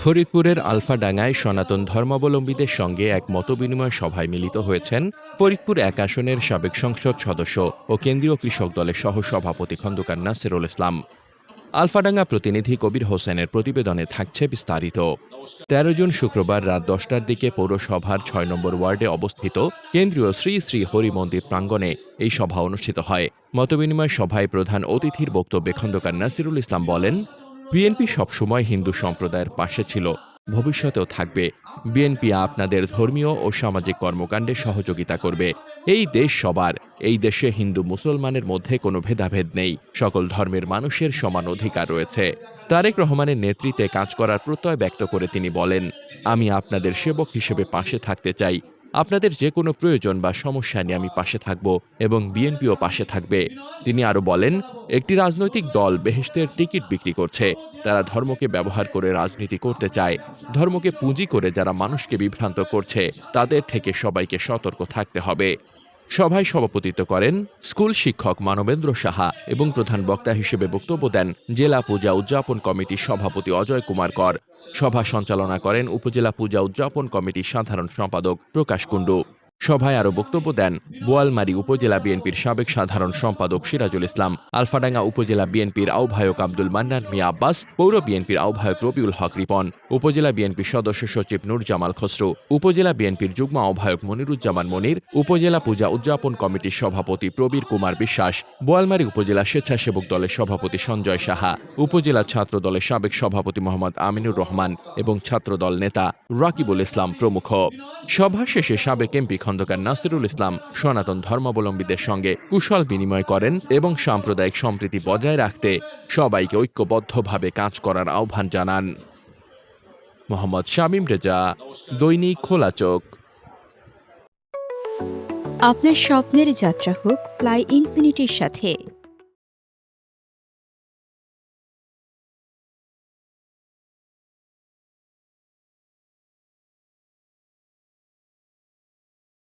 ফরিদপুরের আলফাডাঙ্গায় সনাতন ধর্মাবলম্বীদের সঙ্গে এক মতবিনিময় সভায় মিলিত হয়েছেন ফরিদপুর ১ আসনের সাবেক সংসদ সদস্য ও কেন্দ্রীয় কৃষক দলের সহসভাপতি খন্দকার নাসিরুল ইসলাম। আলফাডাঙ্গা প্রতিনিধি কবির হোসেনের প্রতিবেদনে থাকছে বিস্তারিত। ১৩ জুন শুক্রবার রাত ১০টার দিকে পৌরসভার ৬ নম্বর ওয়ার্ডে অবস্থিত কেন্দ্রীয় শ্রী শ্রী হরি মন্দির প্রাঙ্গণে এই সভা অনুষ্ঠিত হয়। মতবিনিময় সভায় প্রধান অতিথির বক্তব্যে খন্দকার নাসিরুল ইসলাম বলেন, বিএনপি সবসময় হিন্দু সম্প্রদায়ের পাশে ছিল, ভবিষ্যতেও থাকবে। বিএনপি আপনাদের ধর্মীয় ও সামাজিক কর্মকাণ্ডে সহযোগিতা করবে। এই দেশ সবার, এই দেশে হিন্দু মুসলমানের মধ্যে কোনো ভেদাভেদ নেই, সকল ধর্মের মানুষের সমান অধিকার রয়েছে। তারেক রহমানের নেতৃত্বে কাজ করার প্রত্যয় ব্যক্ত করে তিনি বলেন, আমি আপনাদের সেবক হিসেবে পাশে থাকতে চাই। আপনাদের যে কোনো প্রয়োজন বা সমস্যা নিয়ে আমি পাশে থাকব এবং বিএনপিও পাশে থাকবে। তিনি আরও বলেন, একটি রাজনৈতিক দল বেহেশতের টিকিট বিক্রি করছে। তারা ধর্মকে ব্যবহার করে রাজনীতি করতে চায়। ধর্মকে পুঁজি করে যারা মানুষকে বিভ্রান্ত করছে, তাদের থেকে সবাইকে সতর্ক থাকতে হবে। সভায় সভাপতিত্ব করেন স্কুল শিক্ষক মানবেন্দ্র সাহা এবং প্রধান বক্তা হিসেবে বক্তব্য দেন জেলা পূজা উদযাপন কমিটির সভাপতি অজয় কুমার কর। সভা সঞ্চালনা করেন উপজেলা পূজা উদযাপন কমিটির সাধারণ সম্পাদক প্রকাশ কুণ্ডু। সভায় আরও বক্তব্য দেন বোয়ালমারী উপজেলা বিএনপির সাবেক সাধারণ সম্পাদক সিরাজুল ইসলাম, আলফাডাঙ্গা উপজেলা বিএনপির আহ্বায়ক আব্দুল মান্নান মিয়া আব্বাস, পৌর বিএনপির আহ্বায়ক রবিউল হক রিপন, উপজেলা বিএনপির সদস্য সচিব নূর জামাল খসরু, উপজেলা বিএনপির যুগ্ম আহ্বায়ক মনিরুজ্জামান মনির, উপজেলা পূজা উদযাপন কমিটির সভাপতি প্রবীর কুমার বিশ্বাস, বোয়ালমারী উপজেলা স্বেচ্ছাসেবক দলের সভাপতি সঞ্জয় সাহা, উপজেলা ছাত্র দলের সাবেক সভাপতি মোহাম্মদ আমিনুর রহমান এবং ছাত্রদল নেতা রাকিবুল ইসলাম প্রমুখ। সভা শেষে সাবেক এমপি খন্দকার নাসিরুল ইসলাম সনাতন ধর্মাবলম্বীদের সঙ্গে কুশল বিনিময় করেন এবং সাম্প্রদায়িক সম্প্রীতি বজায় রাখতে সবাইকে ঐক্যবদ্ধভাবে কাজ করার আহ্বান জানান। মোহাম্মদ শামীম রেজা, দৈনিক খোলা চোখ। আপনার স্বপ্নের যাত্রা হোক ফ্লাই ইনফিনিটির সাথে।